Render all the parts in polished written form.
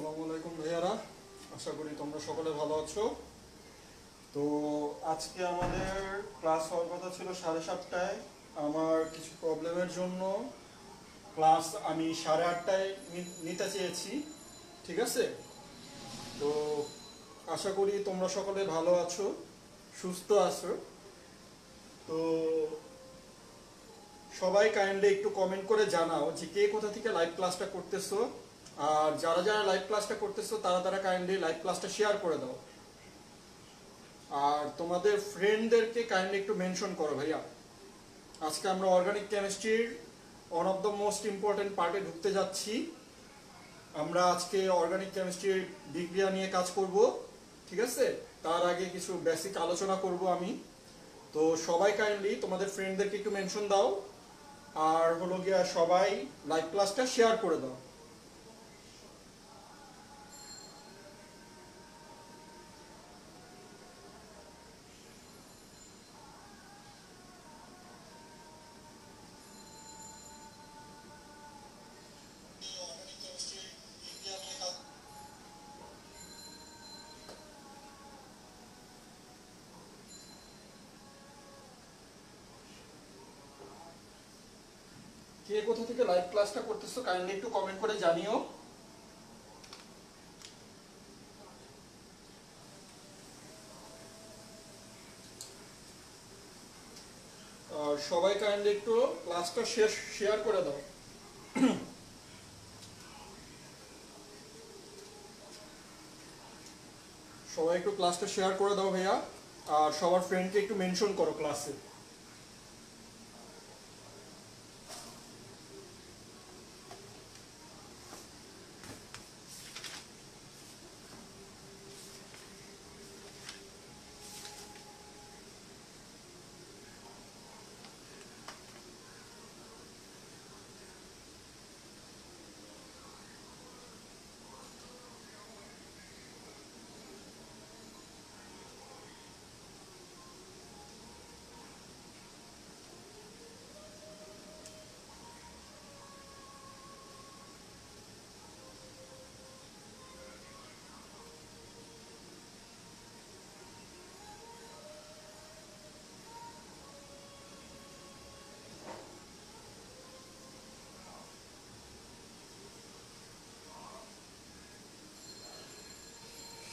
আসসালামু আলাইকুম ভাইয়ারা, আশা করি তোমরা সকলে ভালো আছো। তো আজকে আমাদের ক্লাস হওয়ার কথা ছিল 7:30টায়। আমার কিছু প্রবলেমের জন্য ক্লাস আমি 8:30টায় নিতে চেয়েছি। ঠিক আছে? তো আশা করি তোমরা সকলে ভালো আছো, সুস্থ আছো। তো সবাই কাইন্ডলি একটু কমেন্ট করে জানাও যে কে কোথা থেকে লাইভ ক্লাসটা করতেছো। আর যারা যারা লাইভ ক্লাসটা করতেছো তারা তারা কাইন্ডলি লাইভ ক্লাসটা শেয়ার করে দাও। আর তোমাদের ফ্রেন্ডদেরকে কাইন্ডলি একটু মেনশন করো ভাইয়া। আজকে আমরা অর্গানিক কেমিস্ট্রির one of the most important পার্টে ঢুকতে যাচ্ছি। আমরা আজকে অর্গানিক কেমিস্ট্রির বিক্রিয়া নিয়ে কাজ করব। ঠিক আছে? তার আগে কিছু বেসিক আলোচনা করব আমি। তো সবাই কাইন্ডলি তোমাদের ফ্রেন্ডদেরকে একটু মেনশন দাও, আর হলো গিয়া সবাই লাইভ ক্লাসটা শেয়ার করে দাও। কে কোথা থেকে লাইভ ক্লাসটা করতেছো কাইন্ডলি একটু কমেন্ট করে জানিও। আর সবাই কাইন্ডলি একটু ক্লাসটা শেয়ার করে দাও। সবাই একটু ক্লাসটা শেয়ার করে দাও ভাইয়া। আর সবার ফ্রেন্ডকে একটু মেনশন করো ক্লাসে।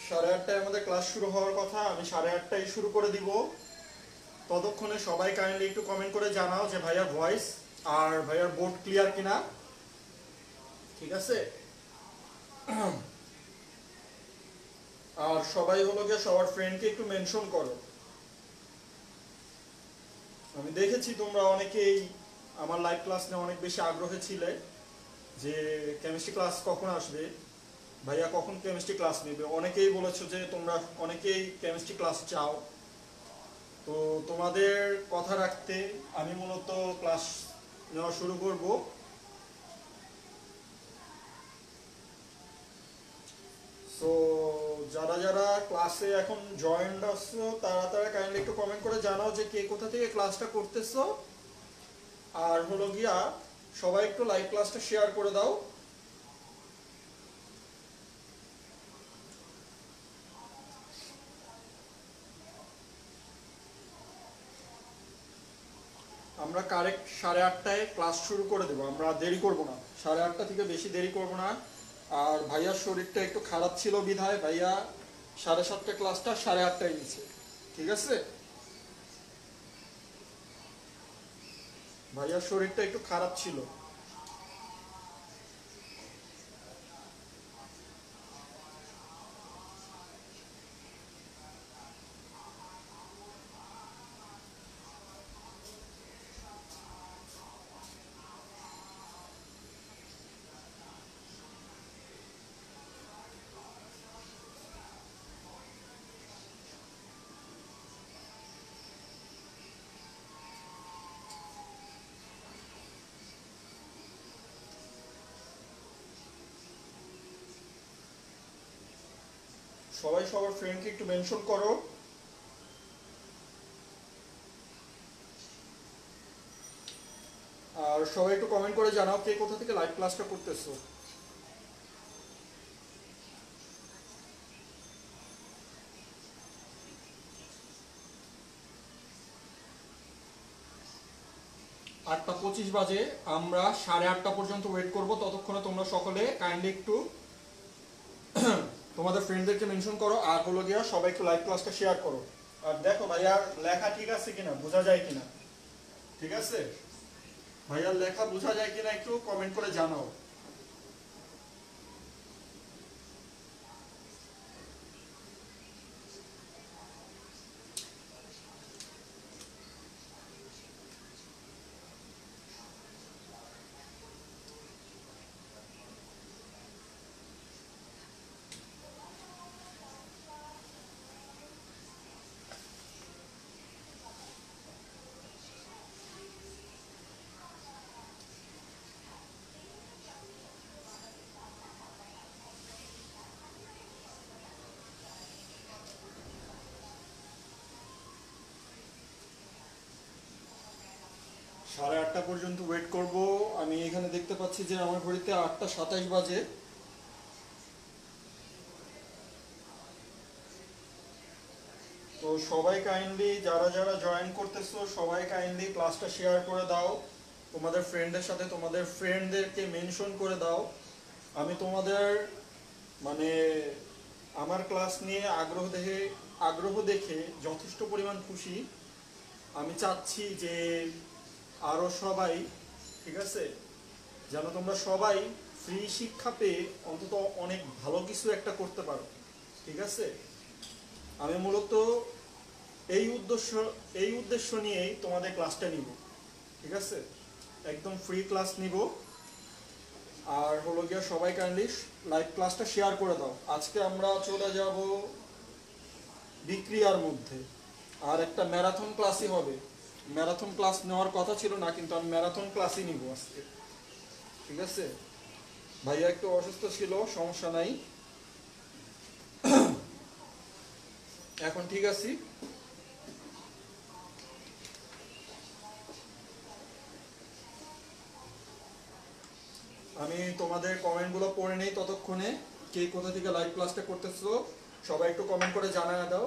সাড়ে আটটায় আমাদের ক্লাস শুরু হওয়ার কথা, আমি 8:30টায় শুরু করে দিব। ততক্ষণে সবাই কাইন্ডলি একটু কমেন্ট করে জানাও যে ভাইয়ার ভয়েস আর ভাইয়ার বোর্ড ক্লিয়ার কিনা। ঠিক আছে? আর সবাই হলো গিয়ে সবার ফ্রেন্ডকে একটু মেনশন করো। আমি দেখেছি তোমরা অনেকেই আমার লাইভ ক্লাস নিয়ে অনেক বেশি আগ্রহী ছিলে যে কেমিস্ট্রি ক্লাস কখন আসবে, ভাইয়া কখন কেমিস্ট্রি ক্লাস নেবে। অনেকেই বলেছো যে তোমরা অনেকেই কেমিস্ট্রি ক্লাস চাও। তো তোমাদের কথা রাখতে আমি মূলত ক্লাস নেওয়া শুরু করব। সো যারা যারা ক্লাসে এখন জয়েন্ট আসছো তারা তারা কাইন্ডলি একটু কমেন্ট করে জানাও যে কে কোথা থেকে ক্লাসটা করতেছো। আর হলো গিয়া সবাই একটু লাইভ ক্লাসটা শেয়ার করে দাও। আমরা কারেক্ট 8:30টায় ক্লাস শুরু করে দেবো, আমরা দেরি করব না। 8:30 থেকে বেশি দেরি করব না। আর ভাইয়ার শরীরটা একটু খারাপ ছিল বিধায় ভাইয়া 7:30 ক্লাসটা 8:30টায় নিচ্ছে। ঠিক আছে? ভাইয়ার শরীরটা একটু খারাপ ছিল। সবাই সবার ফ্রেন্ডকে একটু মেনশন করো। আর সবাই একটু কমেন্ট করে জানাও কে কোথা থেকে লাইভ ক্লাসটা করতেছো। 8:25 বাজে, আমরা 8:30 পর্যন্ত ওয়েট করব। ততক্ষণে তোমরা সকলে কাইন্ডলি একটু তোমাদের ফ্রেন্ডদেরকে মেনশন করো, আর হলো গিয়া সবাই একটু লাইভ ক্লাসটা শেয়ার করো। আর দেখো ভাইয়ার লেখা ঠিক আছে কিনা, বোঝা যায় কিনা, ঠিক আছে ভাইয়ার লেখা বোঝা যায় কিনা একটু কমেন্ট করে জানাও। সাড়ে আটটা পর্যন্ত ওয়েট করব। আমি এখানে দেখতে পাচ্ছি যে আমার ঘড়িতে 8:27 বাজে। তো সবাই কাইন্ডলি যারা যারা জয়েন করতেছো সবাই কাইন্ডলি ক্লাসটা শেয়ার করে দাও তোমাদের ফ্রেন্ডদের সাথে, তোমাদের ফ্রেন্ডদেরকে মেনশন করে দাও। আমি তোমাদের মানে আমার ক্লাস নিয়ে আগ্রহ দেখে যথেষ্ট পরিমাণ খুশি। আমি চাচ্ছি যে আরো সবাই, ঠিক আছে, যেন তোমরা সবাই ফ্রি শিক্ষা পেয়ে অন্তত অনেক ভালো কিছু একটা করতে পারো, ঠিক আছে। আমি মূলত এই উদ্দেশ্য নিয়েই তোমাদের ক্লাসটা নিব, ঠিক আছে, একদম ফ্রি ক্লাস নিব। আর হলো গিয়া সবাই কাইন্ডলি লাইভ ক্লাসটা শেয়ার করে দাও। আজকে আমরা চলে যাব বিক্রিয়ার মধ্যে, আর একটা ম্যারাথন ক্লাসই হবে। ম্যারাথন ক্লাস নেওয়ার কথা ছিল না, কিন্তু আমি ম্যারাথন ক্লাসই নিব আজকে, ঠিক আছে। ভাইয়া একটু অসুস্থ ছিল, সমস্যা নাই, এখন ঠিক আছি। আমি তোমাদের কমেন্টগুলো পড়ে নেই ততক্ষণে। কে কোথা থেকে লাইভ ক্লাসটা করতেছো সবাই একটু কমেন্ট করে জানিয়ে দাও।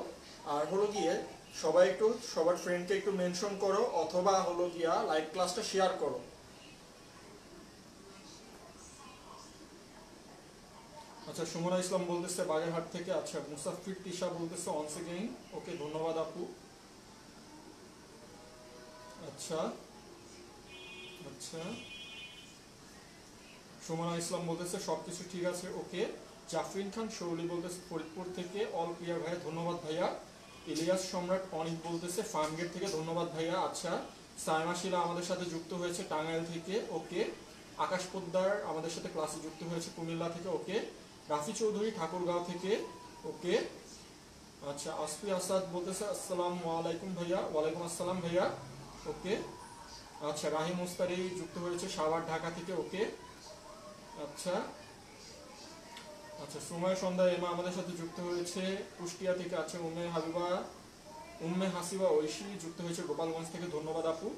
আর হলো গিয়ে সবাই একটু সবার ফ্রেন্ডকে একটু মেনশন করো, অথবা হলো গিয়া লাইভ ক্লাসটা শেয়ার করো। আচ্ছা, সুমনা ইসলাম বলতেছে বাগেরহাট থেকে। আচ্ছা, মুসাফির তিশা বলতেছে অনস এগেইন, ওকে, ধন্যবাদ আপু। আচ্ছা আচ্ছা, সুমনা ইসলাম বলতেছে সবকিছু ঠিক আছে, ওকে। জাফরিন খান শৌলি বলতেছে ফরিদপুর থেকে, অল ক্লিয়ার ভাইয়া, ধন্যবাদ ভাইয়া। ইলিয়াস সম্রাট অনিক বলতেছে ফার্মগেট থেকে, ধন্যবাদ ভাইয়া। আচ্ছা, সাইমা শিলা আমাদের সাথে যুক্ত হয়েছে টাঙ্গাইল থেকে, ওকে। আকাশ পোদ্দার আমাদের সাথে ক্লাসে যুক্ত হয়েছে কুমিল্লা থেকে, ওকে। রাফি চৌধুরী ঠাকুরগাঁও থেকে, ওকে। আচ্ছা, আসফি আসাদ বলতেছে আসসালামু আলাইকুম ভাইয়া। ওয়ালাইকুম আসসালাম ভাইয়া, ওকে। আচ্ছা, রাহিম মুস্তারি যুক্ত হয়েছে সাভার ঢাকা থেকে, ওকে। আচ্ছা আচ্ছা, সময় সন্ধ্যা এমা আমাদের সাথে যুক্ত হয়েছে কুষ্টিয়া থেকে। আছে উম্মে হাসিবা ঐশী যুক্ত হয়েছে গোপালগঞ্জ থেকে, ধন্যবাদ আপু।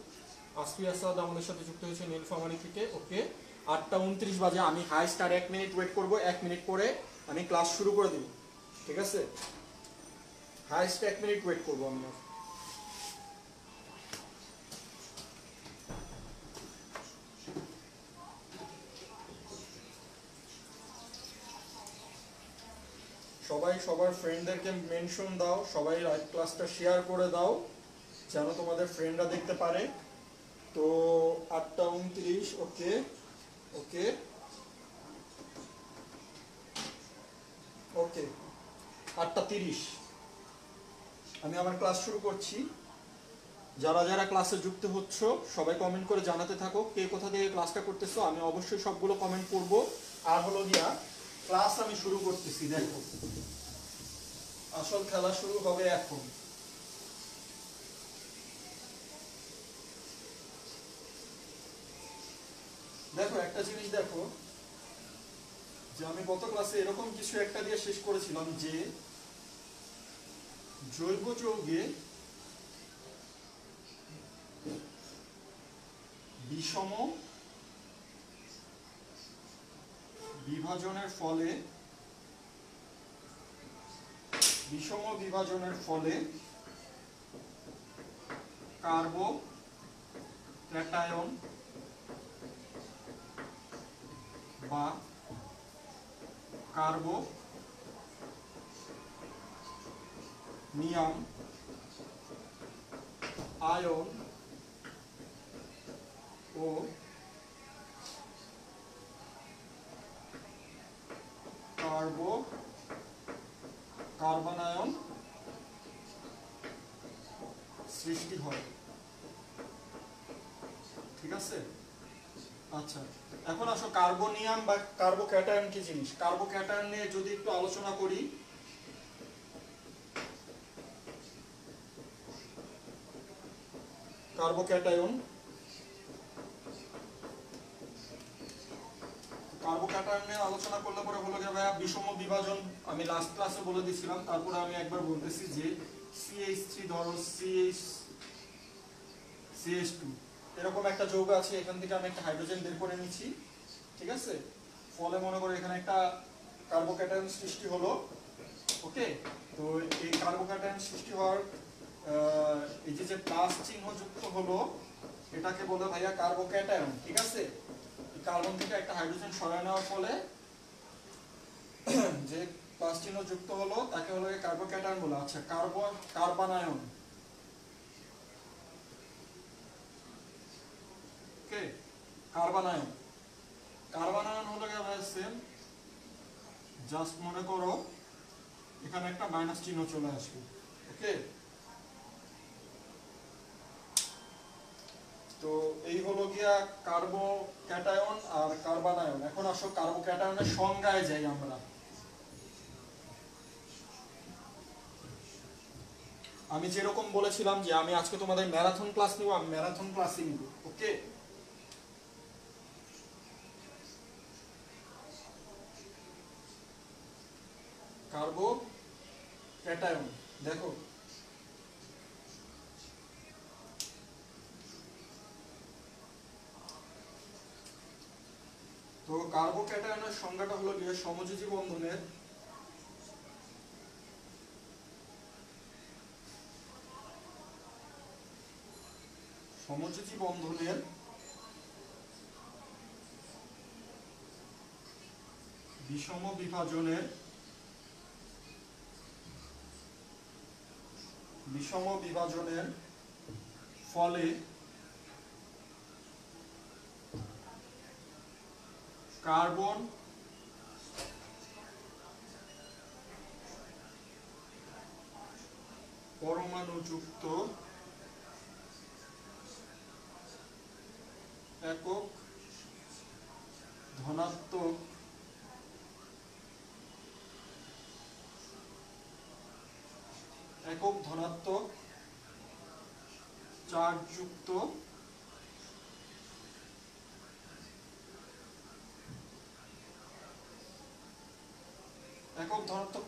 আসফি আসাদ আমাদের সাথে যুক্ত হয়েছে নীলফামারী থেকে, ওকে। 8:29 বাজে, আমি হাইস্ট আর 1 মিনিট ওয়েট করব। 1 মিনিট পরে আমি ক্লাস শুরু করে দিব, ঠিক আছে। হাইস্ট 1 মিনিট ওয়েট করবো আমি। সবাই সবার ফ্রেন্ডদেরকে মেনশন দাও, সবাই লাইভ ক্লাসটা শেয়ার করে দাও যেন তোমাদের ফ্রেন্ডরা দেখতে পারে। তো 8:29, ওকে ওকে ওকে, 8:30 আমি আমার ক্লাস শুরু করছি। যারা যারা ক্লাসে যুক্ত হচ্ছ সবাই কমেন্ট করে জানাতে থাকো কে কোথা থেকে ক্লাসটা করতেছো। আমি অবশ্যই সবগুলো কমেন্ট করব। আর হলো গিয়া ক্লাস আমি শুরু করতেছি। দেখো, আসল খেলা শুরু হবে এখন। দেখো একটা জিনিস দেখো, যে আমি গত ক্লাসে এরকম কিছু একটা দিয়ে শেষ করেছিলাম যে জৈব যৌগে বিষম বিভাজনের ফলে ক্যাটায়ন বা কার্বনিয়াম আয়ন ও কার্বনায়ন সৃষ্টি হয়। ঠিক আছে, আচ্ছা এখন আসো কার্বনিয়াম বা কার্বোক্যাটায়ন কি জিনিস। কার্বোক্যাটায়ন নিয়ে যদি একটু আলোচনা করি, কার্বোক্যাটায়ন নিয়ে আলোচনা করলে পরে হলো গিয়ে ভাইয়া বিষম বিভাজন। আমি লাস্ট ক্লাসে বলে দিয়েছিলাম, তারপরে আমি একবার বলতেছি যে CH3 ধরো CH2 এরকম একটা যৌগ আছে, এখান থেকে আমি একটা হাইড্রোজেন বের করে নিচ্ছি। ঠিক আছে, ফলে মনে করো এখানে একটা কার্বোক্যাটায়ন সৃষ্টি হলো। ওকে, তো এই কার্বোক্যাটায়ন সৃষ্টি হওয়ার এই যে প্লাস চিহ্ন যুক্ত হলো এটাকে বলে ভাইয়া কার্বোক্যাটায়ন। ঠিক আছে, কার্বন থেকে একটা হাইড্রোজেন সরায় নেওয়ার ফলে যে প্লাস চিহ্ন যুক্ত হলো তাকে হলো কার্বোক্যাটায়ন বলে। আচ্ছা কার্বনায়ন, ওকে, কার্বনায়ন হলো গিয়ে সেম, জাস্ট মনে করো এখানে একটা মাইনাস চিহ্ন চলে আসবে। ওকে, তো এই হলো গিয়া কার্বোক্যাটায়ন আর কার্বনায়ন। এখন আসো কার্বোক্যাটায়নের সংজ্ঞায় যাই আমরা। আমি যেরকম বলেছিলাম যে আমি আজকে তোমাদের ম্যারাথন ক্লাস নিব, আমি ম্যারাথন ক্লাসই নিব। ওকে, কার্বোক্যাটায়ন দেখো, তো কার্বোক্যাটায়নের সংজ্ঞাটা হলো গিয়ে সমযোজী বন্ধনের বিষম বিভাজনের ফলে কার্বন পরমাণুযুক্ত একক ধনাত্মক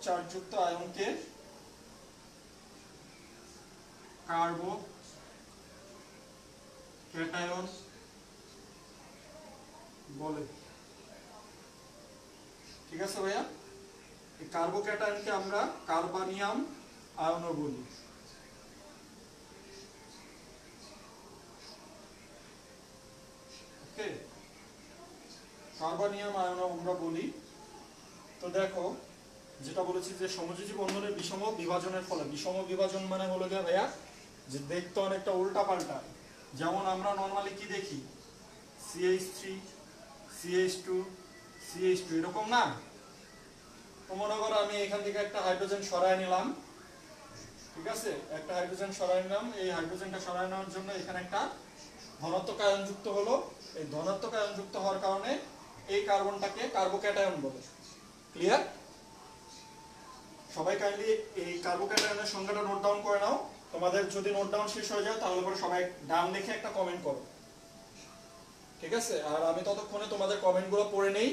চার্জযুক্ত আয়নকে কার্বোক্যাটায়ন বলে। ঠিক আছে ভাইয়া, এই কার্বোক্যাটায়নকে আমরা কার্বনিয়াম আয়নও বলি। ওকে, কার্বনিয়াম আয়নও আমরা বলি। তো দেখো যেটা বলেছি যে সমযোজী বন্ধনের বিষম বিভাজনের ফলে, বিষম বিভাজন মানে হলো গিয়ে ভাইয়া যে দেখতে অনেকটা উল্টা পাল্টা। যেমন আমরা নর্মালি কি দেখি, CH3 CH2 CH2 এরকম না। তো মনে করো আমি এখান থেকে একটা হাইড্রোজেন সরায় নিলাম। ঠিক আছে, একটা হাইড্রোজেন সরায় নিলাম, এই হাইড্রোজেনটা সরায় নেওয়ার জন্য এখানে একটা ধনাত্মক আয়ন যুক্ত হলো। এই ধনাত্মক আয়ন যুক্ত হওয়ার কারণে এই কার্বনটাকে কার্বোক্যাটায়ন বলে। ক্লিয়ার? সবাই কাইন্ডলি এই কার্বোক্যাটায়নের সংজ্ঞাটা নোট ডাউন করে নাও। তোমাদের যদি নোট ডাউন শেষ হয়ে যায় তাহলে পরে সবাই ডান লিখে একটা কমেন্ট করো। ঠিক আছে, আর আমি ততক্ষণে তোমাদের কমেন্টগুলো পড়ে নেই।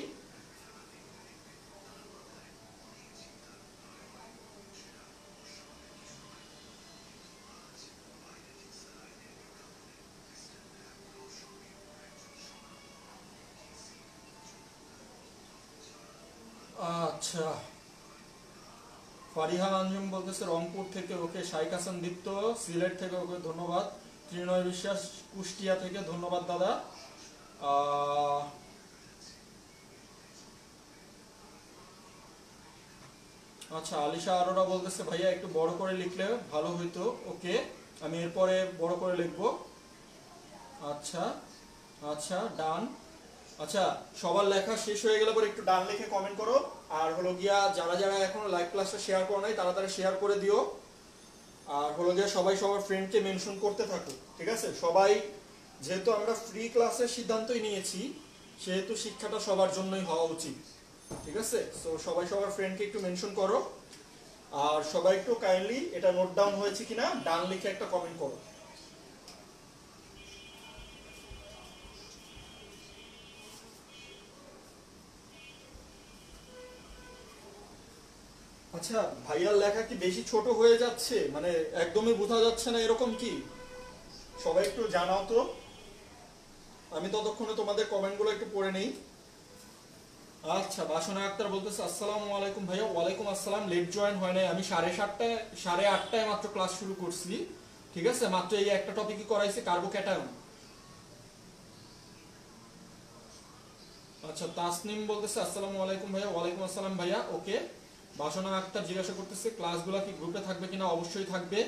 আচ্ছা, ফারিহা আঞ্জুম বলতেছে রংপুর থেকে, ওকে। শাইখ হাসান দীপ্ত সিলেট থেকে, ওকে ধন্যবাদ। ত্রিনয় বিশ্বাস কুষ্টিয়া থেকে, ধন্যবাদ দাদা। আহ, আচ্ছা, আলিশা আরোরা বলতেছে ভাইয়া একটু বড় করে লিখলে ভালো হইতো। ওকে, আমি এরপরে বড় করে লিখবো। আচ্ছা আচ্ছা, ডান। আচ্ছা, সবার লেখা শেষ হয়ে গেলে পরে একটু ডান লিখে কমেন্ট করো। আর হলো গিয়া যারা যারা এখনো লাইভ ক্লাসটা শেয়ার করো নাই তাড়াতাড়ি শেয়ার করে দিও। আর হলো গিয়া সবাই সবার ফ্রেন্ডকে মেনশন করতে থাকো, ঠিক আছে? সবাই, যেহেতু আমরা ফ্রি ক্লাসের সিদ্ধান্তই নিয়েছি, সেহেতু শিক্ষাটা সবার জন্যই হওয়া উচিত, ঠিক আছে? তো সবাই সবার ফ্রেন্ডকে একটু মেনশন করো। আর সবাই একটু কাইন্ডলি এটা নোট ডাউন হয়েছে কিনা ডান লিখে একটা কমেন্ট করো। আচ্ছা, ভাইয়ার লেখা কি বেশি ছোট হয়ে যাচ্ছে, মানে একদমই বোঝা যাচ্ছে না, এরকম কি? সবাই একটু জানাও তো, আমি ততক্ষণে তোমাদের কমেন্টগুলো একটু পড়ে নেই। আচ্ছা, বাসনা আক্তার বলতেছে আসসালামু আলাইকুম ভাইয়া। ওয়ালাইকুম আসসালাম। লেট জয়েন হয় নাই, আমি 7:30টায় 8:30টায় মাত্র ক্লাস শুরু করছি, ঠিক আছে? মাত্র এই একটা টপিকই করাইছে, কার্বোক্যাটায়ন। আচ্ছা, তাসনিম বলতেছে আসসালামু আলাইকুম ভাইয়া। ওয়ালাইকুম আসসালাম ভাইয়া। ওকে, বাসনা আক্তার জিজ্ঞাসা করতেছে ক্লাসগুলো কি গ্রুপে থাকবে কিনা। অবশ্যই থাকবে।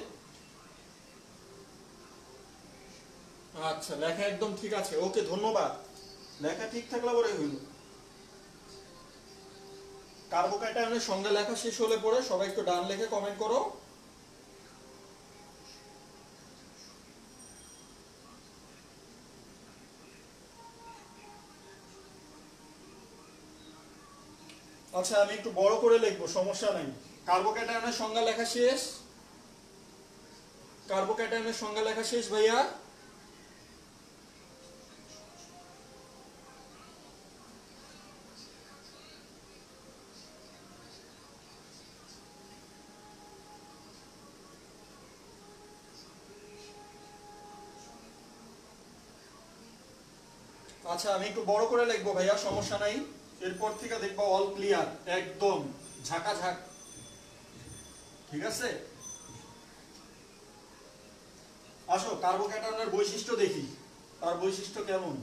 আচ্ছা, লেখা একদম ঠিক আছে। ওকে, ধন্যবাদ। লেখা ঠিক থাকলে পরে হইল। কার্বোক্যাটায়নের সঙ্গে লেখা শেষ হলে পরে সবাই একটু ডান লেখে কমেন্ট করো। আচ্ছা, আমি একটু বড় করে লিখবো, সমস্যা নাই। কার্বোক্যাটায়নের সংজ্ঞা লেখা শেষ। কার্বোক্যাটায়নের সংজ্ঞা লেখা শেষ ভাইয়া। আচ্ছা, আমি একটু বড় করে লিখবো ভাইয়া, সমস্যা নাই। এরপর থেকে দেখবো অল ক্লিয়ার, একদম ঝাঁকাঝাঁক, ঠিক আছে? আসো, কার্বোক্যাটায়নের বৈশিষ্ট্য দেখি, তার বৈশিষ্ট্য কেমন।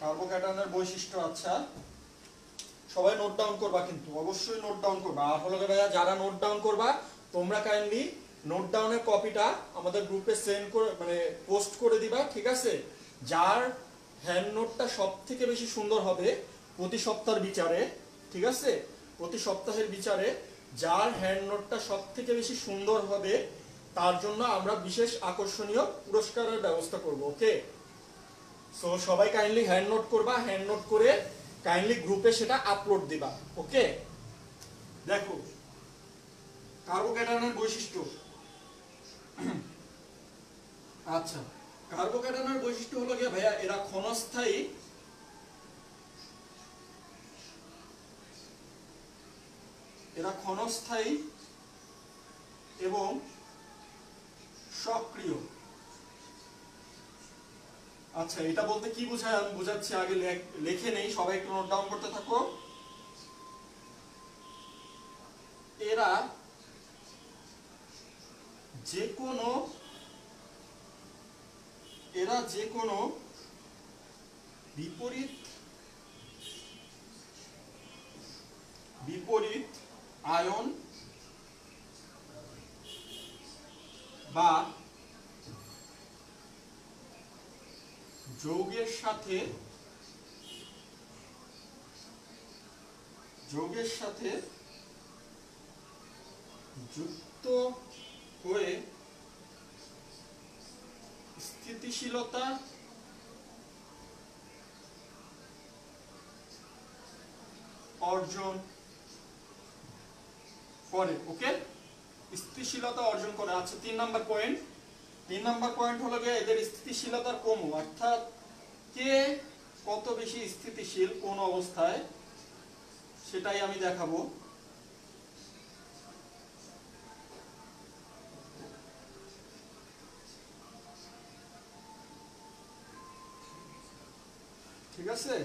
কার্বোক্যাটায়নের বৈশিষ্ট্য, আচ্ছা সবাই নোট ডাউন করবা, কিন্তু অবশ্যই নোট ডাউন করবা। আর হলো ভাইয়া, যারা নোট ডাউন করবা তোমরা কাইন্ডলি নোট ডাউনের কপিটা আমাদের গ্রুপে সেন্ড করে, মানে পোস্ট করে দিবা, ঠিক আছে? যার হ্যান্ড নোটটা সব থেকে বেশি সুন্দর হবে প্রতি সপ্তাহের বিচারে, ঠিক আছে? প্রতি সপ্তাহের বিচারে যার হ্যান্ড নোটটা সব থেকে বেশি সুন্দর হবে তার জন্য আমরা বিশেষ আকর্ষণীয় পুরস্কারের ব্যবস্থা করব। ওকে, সো সবাই কাইন্ডলি হ্যান্ড নোট করবা, হ্যান্ড নোট করে কাইন্ডলি গ্রুপে সেটা আপলোড দিবা। ওকে, দেখো কার্বোক্যাটায়নের বৈশিষ্ট্য। আচ্ছা, কার্বোক্যাটায়নের বৈশিষ্ট্য হলো গিয়ে ভাইয়া, এরা ক্ষণস্থায়ী, এরা ক্ষণস্থায়ী এবং সক্রিয়। আচ্ছা, এটা বলতে কি বোঝায় আমি বোঝাচ্ছি, আগে লিখে নেই, সবাই একটু নোট ডাউন করতে থাকো। এরা যে কোনো, এরা যে কোনো বিপরীত বিপরীত আয়ন বা যৌগের সাথে যুক্ত হয়ে স্থিতিশীলতা অর্জন করে। ওকে, স্থিতিশীলতা অর্জন করে। আচ্ছা, 3 নম্বর পয়েন্ট। 3 নম্বর পয়েন্ট হলো গিয়ে এদের স্থিতিশীলতার কম, অর্থাৎ কে কত বেশি স্থিতিশীল কোন অবস্থায় সেটাই আমি দেখাবো। ঠিক আছে,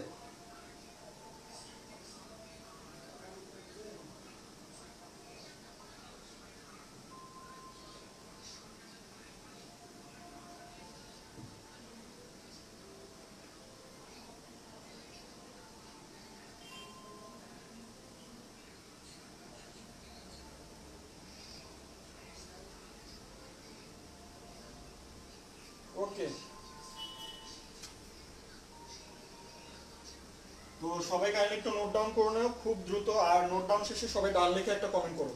তো সবাই কাইন্ডলি একটু নোট ডাউন করে নাও খুব দ্রুত, আর নোট ডাউন শেষে সবাই ডান লিখে একটা কমেন্ট করো।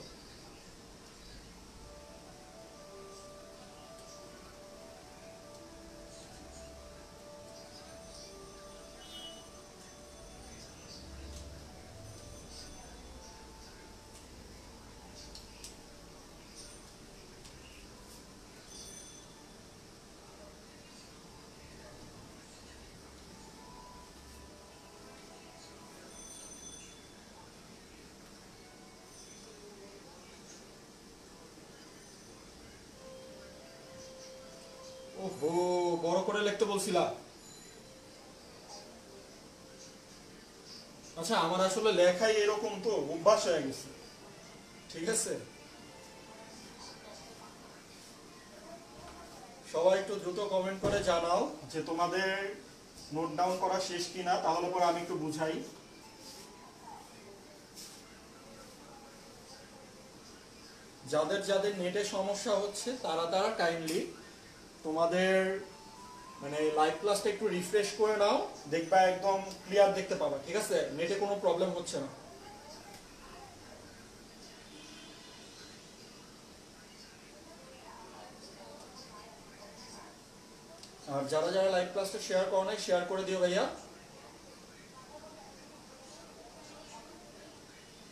ওহো, বড় করে লিখতে বলছিলা। আচ্ছা, আমার আসলে লেখাই এরকম, তো অভ্যাস হয়ে গেছে। ঠিক আছে, সবাই একটু দ্রুত কমেন্ট করে জানাও যে তোমাদের নোট ডাউন করা শেষ কিনা, তাহলে পরে আমি একটু বুঝাই। যাদের যাদের নেটে সমস্যা হচ্ছে তারা তারা কাইন্ডলি তোমাদের মানে লাইভ ক্লাসটা একটু রিফ্রেশ করে নাও, দেখবা একদম ক্লিয়ার দেখতে পাবা। ঠিক আছে, নেটে কোনো প্রবলেম হচ্ছে না। আর যারা যারা লাইভ ক্লাসটা শেয়ার করো নাই, শেয়ার করে দিও ভাইয়া।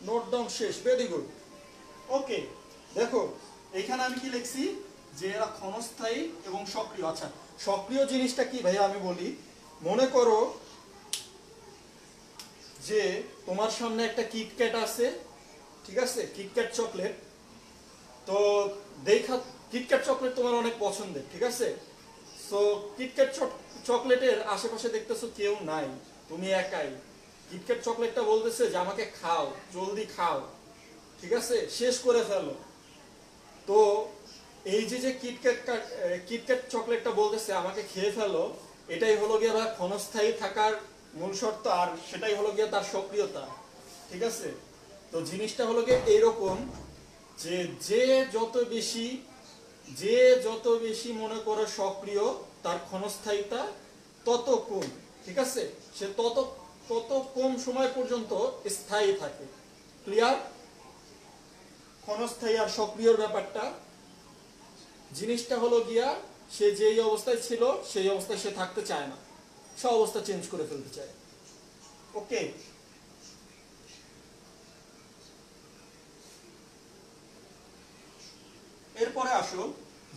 নোট ডাউন শেষ, ভেরি গুড। ওকে, দেখো এখানে আমি কি লিখছি যে এরা ক্ষণস্থায়ী এবং সক্রিয়। আচ্ছা, সক্রিয় জিনিসটা কি ভাইয়া আমি বলি। মনে করো যে তোমার সামনে একটা কিটক্যাট আছে, ঠিক আছে, কিটক্যাট চকলেট। তো দেখা কিটক্যাট চকলেট তোমার অনেক পছন্দের, ঠিক আছে। সো কিটক্যাট চকলেটের আশেপাশে দেখতেছো কেউ নাই, তুমি একাই। কিটক্যাট চকলেটটা বলতেছে যে আমাকে খাও, জলদি খাও, ঠিক আছে, শেষ করে ফেলো। তো এই যে যে কিটক্যাট চকলেটটা বলতেছে আমাকে খেয়ে ফেলো, এটাই হলো গিয়ে বা ক্ষণস্থায়ী থাকার মূল শর্ত, আর সেটাই হলো গিয়ে তার সক্রিয়তা। ঠিক আছে, তো জিনিসটা হলো গিয়ে এইরকম যে যে যত বেশি মনে করে সক্রিয়, তার ক্ষণস্থায়িতা তত কম। ঠিক আছে, সে তত তত কম সময় পর্যন্ত স্থায়ী থাকে। ক্লিয়ার? ক্ষণস্থায়ী আর সক্রিয়র ব্যাপারটা, জিনিসটা হলো গিয়া সে যেই অবস্থায় ছিল সেই অবস্থায় সে থাকতে চায় না, সে অবস্থা চেঞ্জ করে ফেলতে চায়। ওকে, এরপরে আসো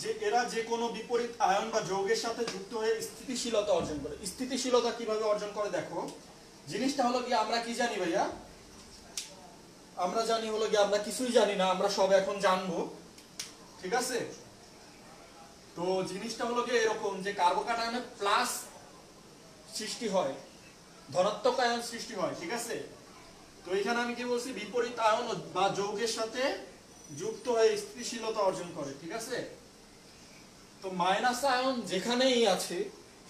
যে এরা যে কোনো বিপরীত আয়ন বা যৌগের সাথে যুক্ত হয়ে স্থিতিশীলতা অর্জন করে। স্থিতিশীলতা কিভাবে অর্জন করে দেখো, জিনিসটা হলো কি আমরা কি জানি ভাইয়া, আমরা জানি হলো কি আমরা কিছুই জানি না, আমরা সব এখন জানবো। ঠিক আছে, তো জিনিসটা হলো কি এরকম যে কার্বোকাটায়নে প্লাস সৃষ্টি হয়, ধনাত্মক আয়ন সৃষ্টি হয়। ঠিক আছে, তো এখানে আমি কি বলছি, বিপরীত আয়ন বা যৌগের সাথে যুক্ত হয়ে স্থিতিশীলতা অর্জন করে। ঠিক আছে, তো মাইনাস আয়ন যেখানেই আছে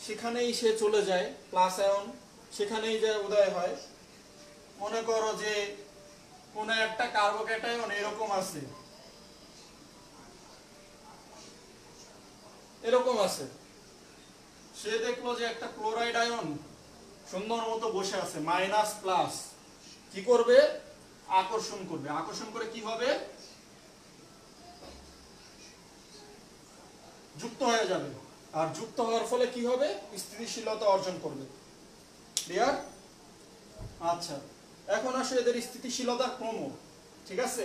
সেখানেই সে চলে যায়, প্লাস আয়ন সেখানেই যে উদয় হয়। মনে করো যে কোন একটা কার্বোক্যাটায়ন এরকম আছে, এরকম আছে, সে দেখলো যে একটা ক্লোরাইড আয়ন সুন্দর মতো বসে আছে, মাইনাস প্লাস কি করবে, আকর্ষণ করবে। আকর্ষণ করে কি হবে, যুক্ত হয়ে যাবে, আর যুক্ত হওয়ার ফলে কি হবে, স্থিতিশীলতা অর্জন করবে। ক্লিয়ার? আচ্ছা, এখন আসে এদের স্থিতিশীলতার ক্রম। ঠিক আছে,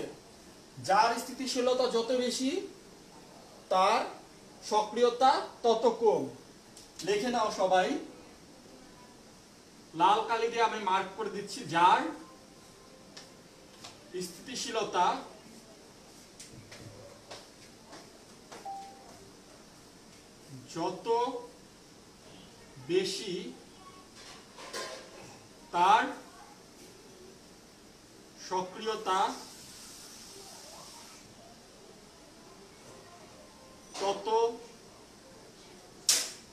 যার স্থিতিশীলতা যত বেশি তার সক্রিয়তা তত কম। লিখে নাও সবাই, লাল কালি দিয়ে আমি মার্ক করে দিচ্ছি, যার স্থিতিশীলতা যত বেশি তার সক্রিয়তা তত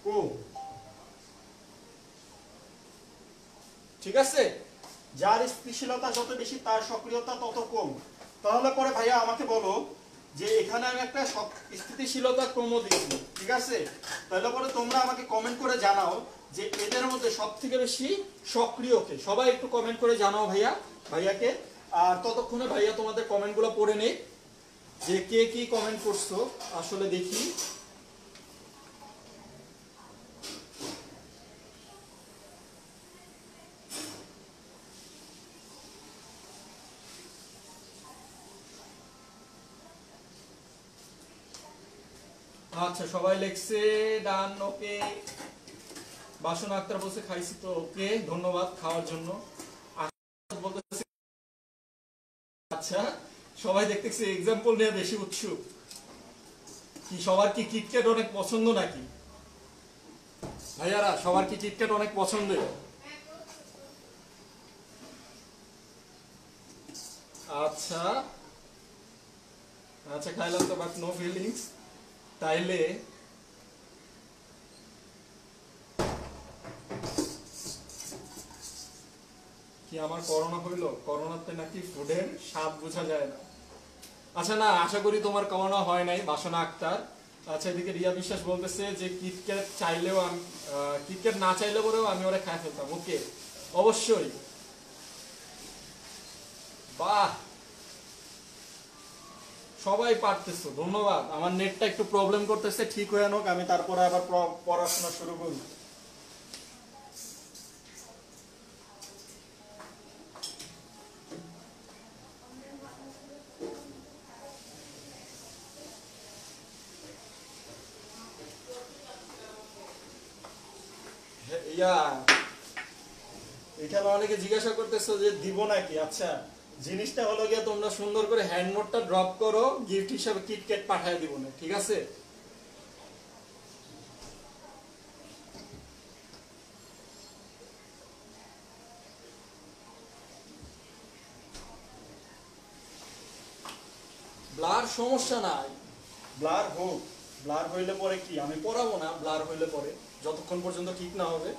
কম। ঠিক আছে, যার স্থিতিশীলতা যত বেশি তার সক্রিয়তা তত কম। তাহলে পরে ভাইয়া আমাকে বলো যে এখানে আমি একটা স্থিতিশীলতা ক্রম দিচ্ছি, ঠিক আছে, তাহলে পরে তোমরা আমাকে কমেন্ট করে জানাও যে এদের মধ্যে সবথেকে বেশি সক্রিয় কে? সবাই একটু কমেন্ট করে জানাও ভাইয়াকে। আর ততক্ষণে ভাইয়া তোমাদের কমেন্টগুলো পড়ে নেই, যে কে কি কমেন্ট করছো আসলে দেখি। আচ্ছা, সবাই লেখছে ডান, ওকে। বাসন আক্তার বলছে খাইছি তো, ওকে, ধন্যবাদ খাওয়ার জন্য। বলতেছে আচ্ছা, সবাই দেখতেছি এক্সাম্পল নিয়ে বেশি উৎসুক। কি সবার কি কিটক্যাট অনেক পছন্দ নাকি ভাইয়ারা? সবার কি কিটক্যাট অনেক পছন্দ? আচ্ছা আচ্ছা, খাইলাম তো, বাট নো ফিলিংস। তাইলে কি আমার করোনা হইল? করোনাতে নাকি ফুডের স্বাদ বোঝা যায় না। আচ্ছা, না, আশা করি তোমার করোনা হয় নাই, বাসনা আক্তার। আচ্ছা, এদিকে রিয়া বিশ্বাস বলতেছে যে কিটক্যাট চাইলেও আমি, কিটক্যাট না চাইলে পরেও আমি ওরা খাই ফেলতাম। ওকে, অবশ্যই, বাহ, সবাই পারতেছো, ধন্যবাদ। আমার নেটটা একটু প্রবলেম করতেছে, ঠিক হয়ে নোক, আমি তারপরে আবার পড়াশোনা শুরু করি। ইয়া, এখানে অনেকে জিজ্ঞাসা করতেছো যে দিব নাকি। আচ্ছা, জিনিসটা হলো গিয়ে তোমরা সুন্দর করে হ্যান্ড নোটটা ড্রপ করো, গিফট হিসাবে কিটক্যাট পাঠিয়ে দিব না, ঠিক আছে? ব্লার সমস্যা নাই, ব্লার হোক, ব্লার হইলে পরে কি আমি পড়াবো না? ব্লার হইলে পরে, যতক্ষণ পর্যন্ত ঠিক না হবে।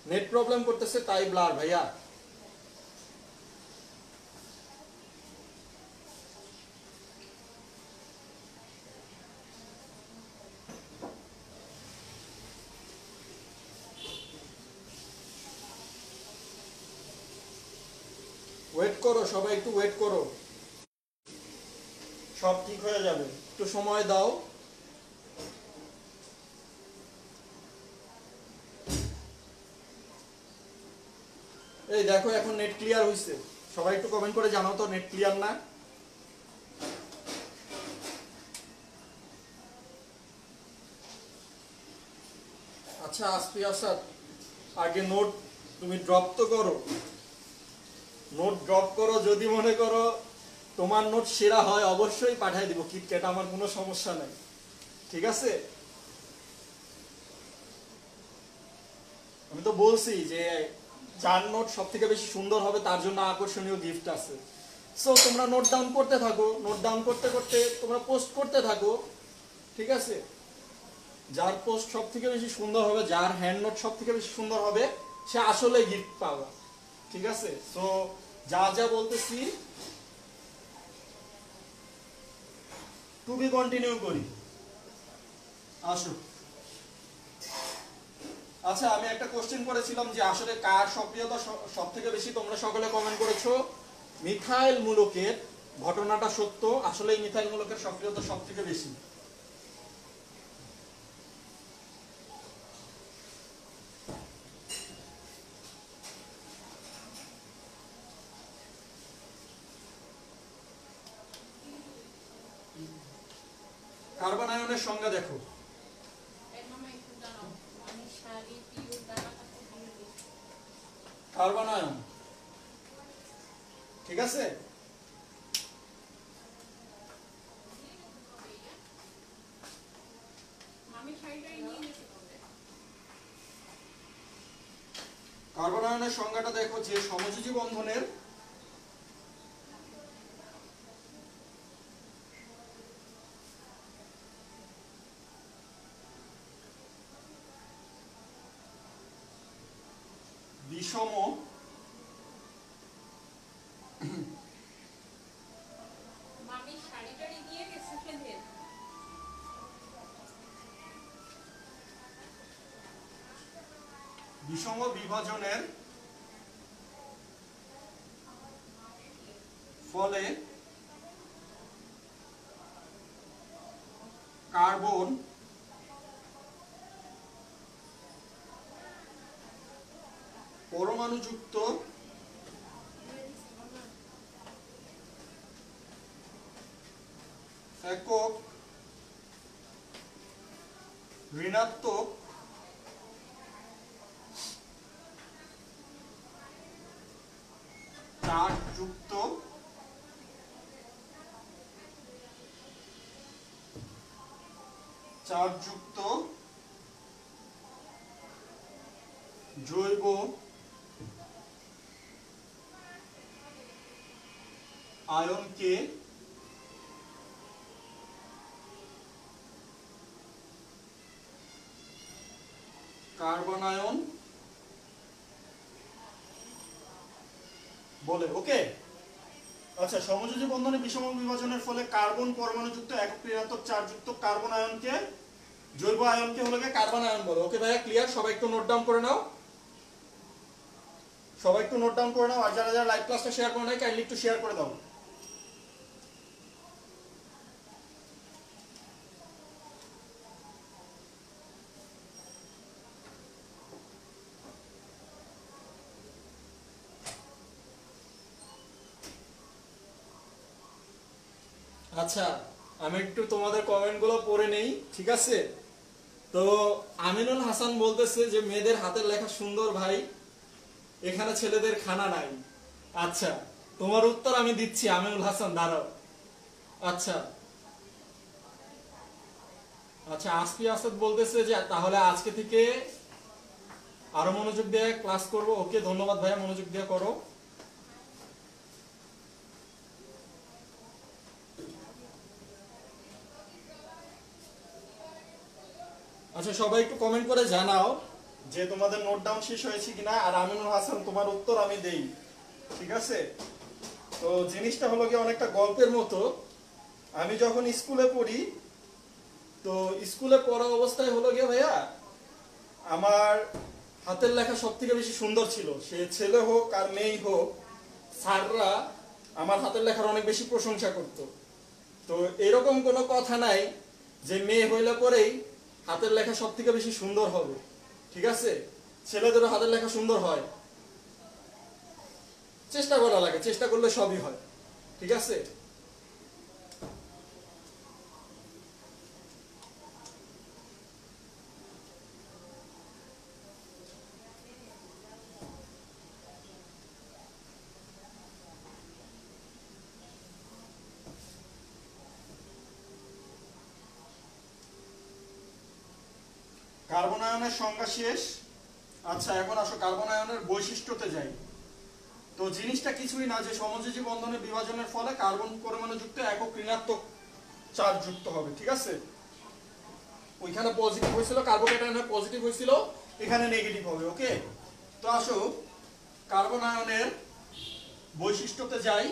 নেট প্রবলেম করতেছে তাই ব্লার ভাইয়া। ওয়েট করো সবাই, একটু ওয়েট করো, সব ঠিক হয়ে যাবে, একটু সময় দাও। এই দেখো, এখন নেট ক্লিয়ার হইছে। সবাই একটু কমেন্ট করে জানাও তো নেট ক্লিয়ার না। আচ্ছা, আসফি আসাদ, আগে নোট তুমি ড্রপ তো করো, নোট ড্রপ করো। যদি মনে করো তোমার নোট সেরা হয়, অবশ্যই পাঠিয়ে দিব কিটক্যাট, আমার কোনো সমস্যা নাই, ঠিক আছে? আমি তো বলছি যে যার নোট সব থেকে বেশি সুন্দর হবে তার জন্য আকর্ষণীয় গিফট আছে। সো তোমরা নোট ডাউন করতে থাকো, নোট ডাউন করতে করতে তোমরা পোস্ট করতে থাকো, ঠিক আছে? যার পোস্ট সব থেকে বেশি সুন্দর হবে, যার হ্যান্ড নোট সব থেকে বেশি সুন্দর হবে, সে আসলে গিফট পাবে, ঠিক আছে? সো যা যা বলতেছি টু বি কন্টিনিউ করি, আসো। আচ্ছা, আমি একটা কোশ্চেন করেছিলাম যে আসলে কার সক্রিয়তা সব থেকে বেশি, তোমরা সকলে কমেন্ট করেছো মিথাইল মূলকের। ঘটনাটা সত্য, আসলে মিথাইল মূলকের সক্রিয়তা সব থেকে বেশি। কার্বন আয়নের সংজ্ঞা দেখো, কার্বন আয়ন, ঠিক আছে? কার্বন আয়নের সংজ্ঞাটা দেখো, যে সমযোজী বন্ধনের বিষম বিষম বিভাজনের ফলে কার্বন পরমাণুযুক্ত একক ঋণাত্মক চার্জযুক্ত জৈব আয়নকে কার্বনায়ন বলে। ওকে, আচ্ছা, সমযোজী বন্ধনে বিষম বিভাজনের ফলে কার্বন পরমাণুযুক্ত একক ঋণাত্মক চার্জযুক্ত কার্বন আয়নকে জৈব আয়নকে হলো কার্বন আয়ন বলে। ওকে ভাইয়া, ক্লিয়ার? সবাই একটু নোট ডাউন করে নাও, আর যারা যারা লাইভ ক্লাসটা শেয়ার করে নাই কাইন্ডলি একটু শেয়ার করে দাও। আচ্ছা, আমি একটু তোমাদের কমেন্টগুলো পড়ে নেই, ঠিক আছে? তো আমিনুল হাসান বলতেছে যে মেয়েদের হাতের লেখা সুন্দর ভাই, এখানে ছেলেদের খানা নাই। আচ্ছা, তোমার উত্তর আমি দিচ্ছি আমিনুল হাসান, দাঁড়াও। আচ্ছা আচ্ছা, আসফি আসাদ বলতেছে যে তাহলে আজকে থেকে আরো মনোযোগ দিয়ে ক্লাস করব। ওকে, ধন্যবাদ ভাইয়া, মনোযোগ দিয়ে করো। আচ্ছা, সবাই একটু কমেন্ট করে জানাও যে তোমাদের নোট ডাউন শেষ হয়েছে কিনা। আর আমিনুল হাসান, তোমার উত্তর আমি দেই, ঠিক আছে? তো জিনিসটা হলো কি অনেকটা গল্পের মতো। আমি যখন স্কুলে পড়ি, তো স্কুলে পড়া অবস্থায় হলো গিয়ে ভাইয়া আমার হাতের লেখা সব থেকে বেশি সুন্দর ছিল। সে ছেলে হোক আর মেয়ে হোক, স্যাররা আমার হাতের লেখার অনেক বেশি প্রশংসা করত। তো এরকম কোনো কথা নাই যে মেয়ে হইলে পরেই হাতের লেখা সব থেকে বেশি সুন্দর হবে, ঠিক আছে? ছেলেদেরও হাতের লেখা সুন্দর হয়, চেষ্টা করা লাগে, চেষ্টা করলে সবই হয়, ঠিক আছে? কার্বন আয়নের সংজ্ঞা শেষ। আচ্ছা, এখন আসো কার্বন আয়নের বৈশিষ্ট্যতে যাই। তো জিনিসটা কিছুই না যে সমযোজী বন্ধনে বিভাজনের ফলে কার্বন পরমাণুযুক্ত একক ঋণাত্মক চার্জ যুক্ত হবে, ঠিক আছে? ওইখানে পজিটিভ হয়েছিল, কার্বোকেটায়নে পজিটিভ হয়েছিল, এখানে নেগেটিভ হবে। ওকে, তো আসো কার্বন আয়নের বৈশিষ্ট্যতে যাই।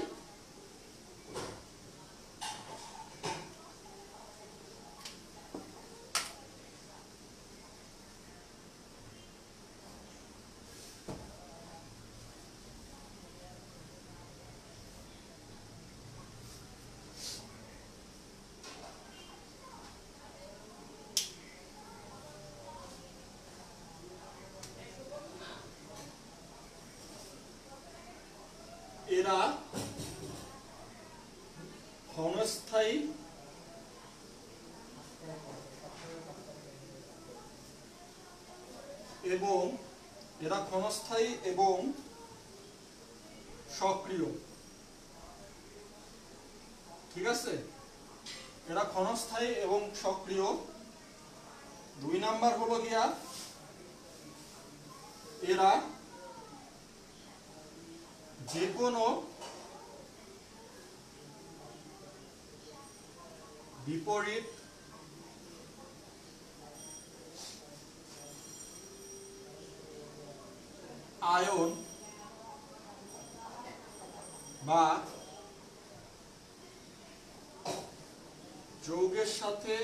এরা ক্ষণস্থায়ী এবং সক্রিয়, ঠিক আছে? এরা ক্ষণস্থায়ী এবং সক্রিয়। 2 নাম্বার হলো গিয়া এরা যে কোনো বিপরীত আয়ন বা যৌগের সাথে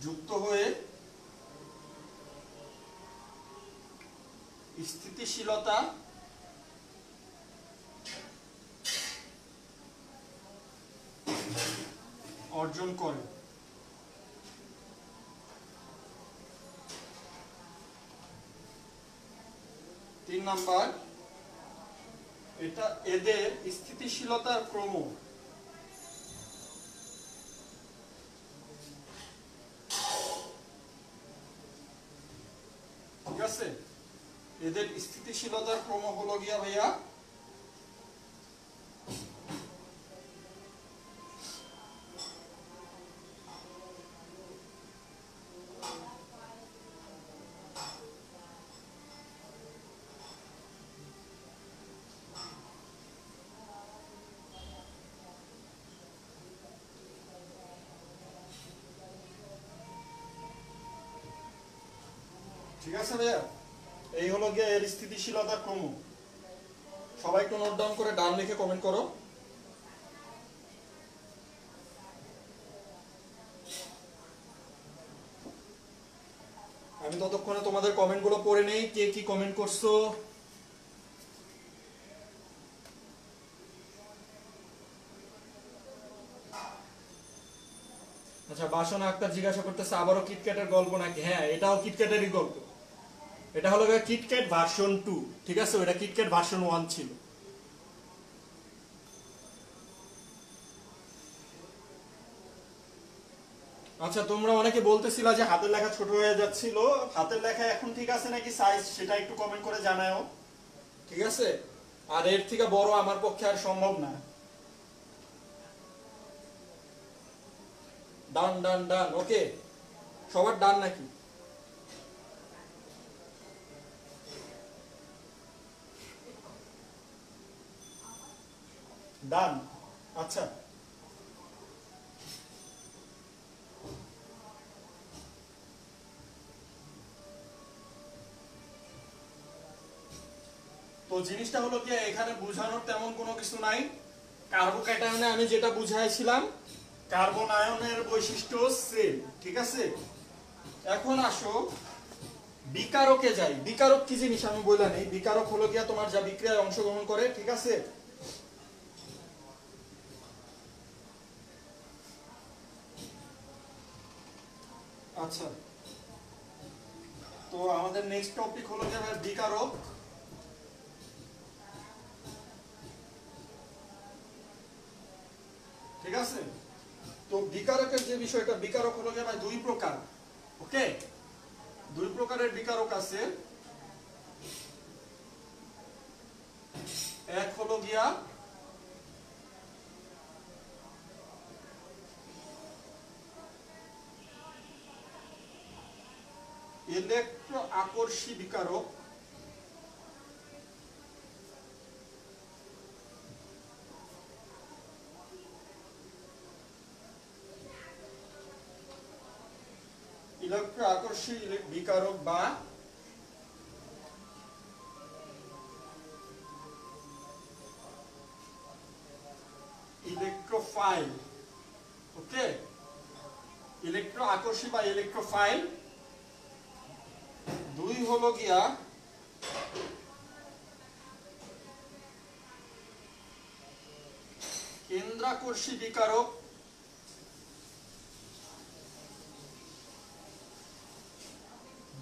যুক্ত হয়ে স্থিতিশীলতা অর্জন করে। 3 নাম্বার, এটা এদের স্থিতিশীলতার ক্রম। ঠিক আছে, এদের স্থিতিশীলতার ক্রম হলো গিয়া ভাইয়া ঠিক আছে ভাইয়া, এই হলো গিয়ে এর স্থিতিশীলতার ক্রম। সবাই একটু নোট ডাউন করে ডান লিখে কমেন্ট করো। আমি ততক্ষণে তোমাদের কমেন্ট গুলো পড়ে নেই, কে কি কমেন্ট করছো। আচ্ছা, বাসনা আক্তার জিজ্ঞাসা করতেছে আবারও কিটক্যাটের গল্প নাকি? হ্যাঁ, এটাও কিটক্যাটেরই গল্প। এটা হলো কিটক্যাট ভার্সন 2। ঠিক আছে, ওটা কিটক্যাট ভার্সন 1 ছিল। আচ্ছা, তোমরা অনেকে বলতেছিলা যে হাতের লেখা ছোট হয়ে যাচ্ছিল। হাতের লেখা এখন ঠিক আছে নাকি সাইজ, সেটা একটু কমেন্ট করে জানাও। ঠিক আছে, আর এর থেকে বড় আমার পক্ষে আর সম্ভব না। ডান ডান ডান, ওকে, সবার ডান নাকি? ডান, আচ্ছা। তো জিনিসটা হলো কি, এখানে বুঝানোর তেমন কোনো কিছু নাই। কার্বোক্যাটায়নে আমি যেটা বুঝাইছিলাম, কার্বন আয়নের বৈশিষ্ট্য সেম। ঠিক আছে, এখন আসো বিকারকে যাই। বিকারক কি জিনিস আমি বললাম নেই। বিকারক হলো গিয়া তোমার যা বিক্রিয়ায় অংশগ্রহণ করে। ঠিক আছে, আচ্ছা, তো আমাদের নেক্সট টপিক হলো যে বিকারক। ঠিক আছে, তো বিকারকের যে বিষয়টা, বিকারক হলো গিয়ে ভাই দুই প্রকার। ওকে, দুই প্রকারের বিকারক আছে। এক হলো গিয়া ইলেকট্রো আকর্ষী বিকারক, ইলেকট্রো আকর্ষী বিকারক বা ইলেকট্রোফাইল। ওকে, ইলেকট্রো আকর্ষী বা ইলেকট্রোফাইল। দুই হলো গিয়া কেন্দ্রাকর্ষী বিকারক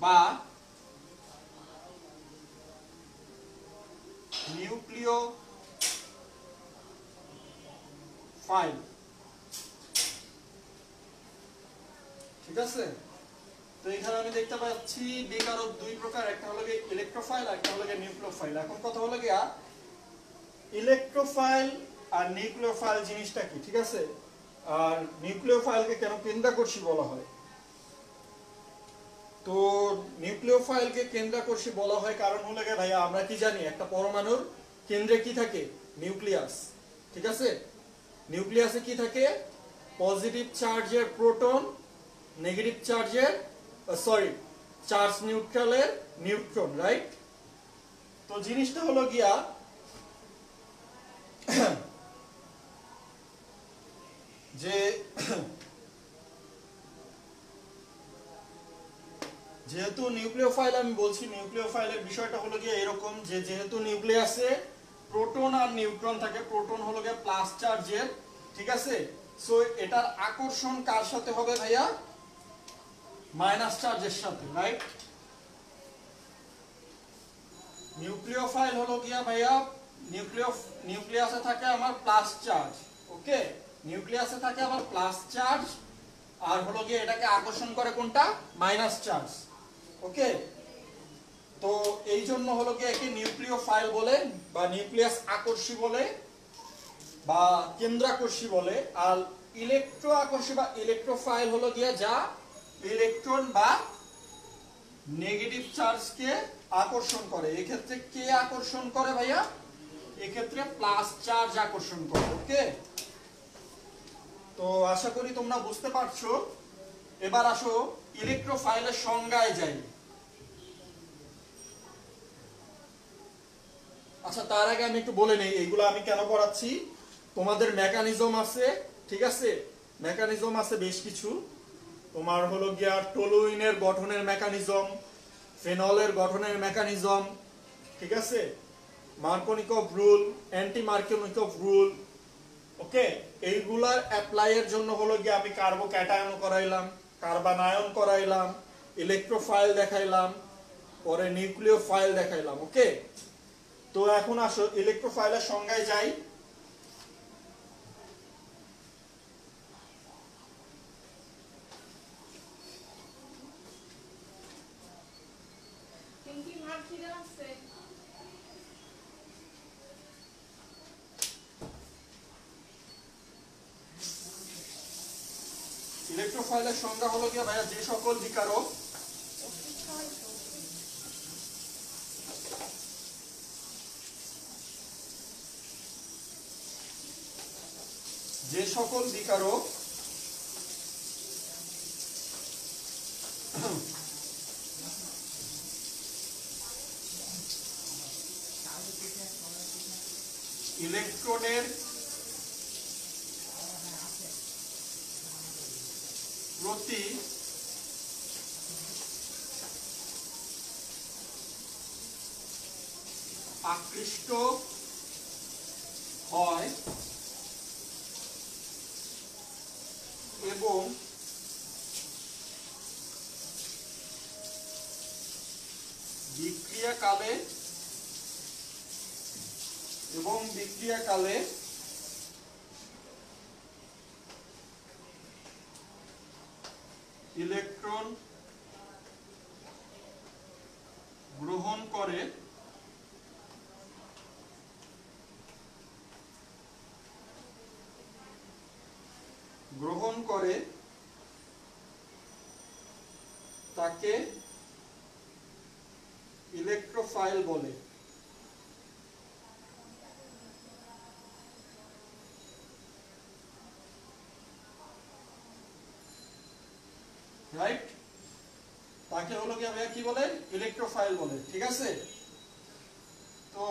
বা নিউক্লিওফাইল। ঠিক আছে, তো এখানে আমি দেখতে পাচ্ছি বিকারক দুই প্রকার, একটা হলো ইলেকট্রোফাইল আর একটা হলো নিউক্লিওফাইল। এখন কথা হলো গিয়া ইলেকট্রোফাইল আর নিউক্লিওফাইল জিনিসটা কি। ঠিক আছে, আর নিউক্লিওফাইলকে কেন কেন্দ্রাকর্ষী বলা হয়? তো নিউক্লিওফাইলকে কেন্দ্রাকর্ষী বলা হয় কারণ হলো গিয়ে ভাইয়া, আমরা কি জানি একটা পরমাণুর কেন্দ্রে কি থাকে? নিউক্লিয়াস। ঠিক আছে, নিউক্লিয়াসে কি থাকে? পজিটিভ চার্জের প্রোটন, নেগেটিভ চার্জের চার্জ নিউট্রালের নিউট্রন, রাইট? তো জিনিসটা হলো গিয়া যে যেহেতু নিউক্লিওফাইল আমি বলছি, নিউক্লিওফাইলের বিষয়টা হলো গিয়ে এরকম যে যেহেতু নিউক্লিয়াসে প্রোটন আর নিউট্রন থাকে, প্রোটন হলো গিয়ে প্লাস চার্জের, ঠিক আছে। সো এটার আকর্ষণ কার সাথে হবে ভাইয়া? মাইনাস চার্জের সাথে, রাইট। নিউক্লিওফাইল হলো গিয়া ভাইয়া নিউক্লিয়াসে থাকে আমার প্লাস চার্জ, ওকে। নিউক্লিয়াসে থাকে আমার প্লাস চার্জ, আর হলো গিয়ে এটাকে আকর্ষণ করে কোনটা? মাইনাস চার্জ, ওকে। তো এই জন্য হলো গিয়ে একে নিউক্লিওফাইল বলে, বা নিউক্লিয়াস আকর্ষী বলে, বা কেন্দ্রাকর্ষী বলে। আর ইলেকট্রো আকর্ষী বা ইলেকট্রোফাইল হলো গিয়ে যা ইলেকট্রন বা নেগেটিভ চার্জকে আকর্ষণ করে। এক্ষেত্রে কে আকর্ষণ করে ভাইয়া? এক্ষেত্রে প্লাস চার্জ আকর্ষণ করে, ওকে। তো আশা করি তোমরা বুঝতে পারছো। এবার আসো ইলেকট্রোফাইলের সংজ্ঞায় যাই। আচ্ছা, তার আগে আমি একটু বলে নেই এইগুলো আমি কেন পড়াচ্ছি। তোমাদের মেকানিজম আছে, ঠিক আছে, মেকানিজম আছে বেশ কিছু। তোমার হলো গিয়া টলুইনের গঠনের মেকানিজম, ফেনলের গঠনের মেকানিজম, ঠিক আছে, মার্কোনিকভ রুল, অ্যান্টি মার্কোনিকভ রুল, ওকে। এইগুলার অ্যাপ্লাইয়ের জন্য হলো গিয়ে আমি কার্বোক্যাটায়ন করাইলাম, কার্বানায়ন করাইলাম, ইলেকট্রোফাইল দেখাইলাম, পরে নিউক্লিওফাইল দেখাইলাম, ওকে। তো এখন আসো ইলেকট্রোফাইলের সংজ্ঞায় যাই। ইলেকট্রোফাইলের সংজ্ঞা হলো গিয়ে ভাইয়া যে সকল বিকারক ইলেকট্রনের প্রতি আকৃষ্ট হয় এবং বিক্রিয়াকালে ইলেকট্রন গ্রহণ করে তাকে ইলেকট্রোফাইল বলে। রাইট, তাকে হলো কি ভাইয়া কি বলে? ইলেকট্রোফাইল বলে, ঠিক আছে। তো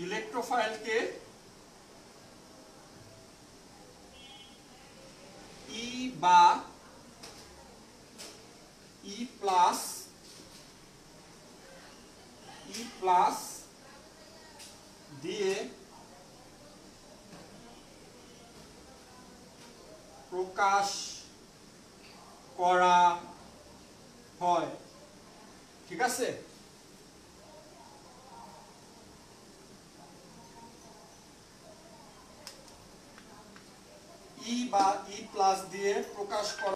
ইলেকট্রোফাইলকে ই বা ই প্লাস দিয়ে প্রকাশ করা হয়, ঠিক আছে। ই বা ই প্লাস দিয়ে প্রকাশ করা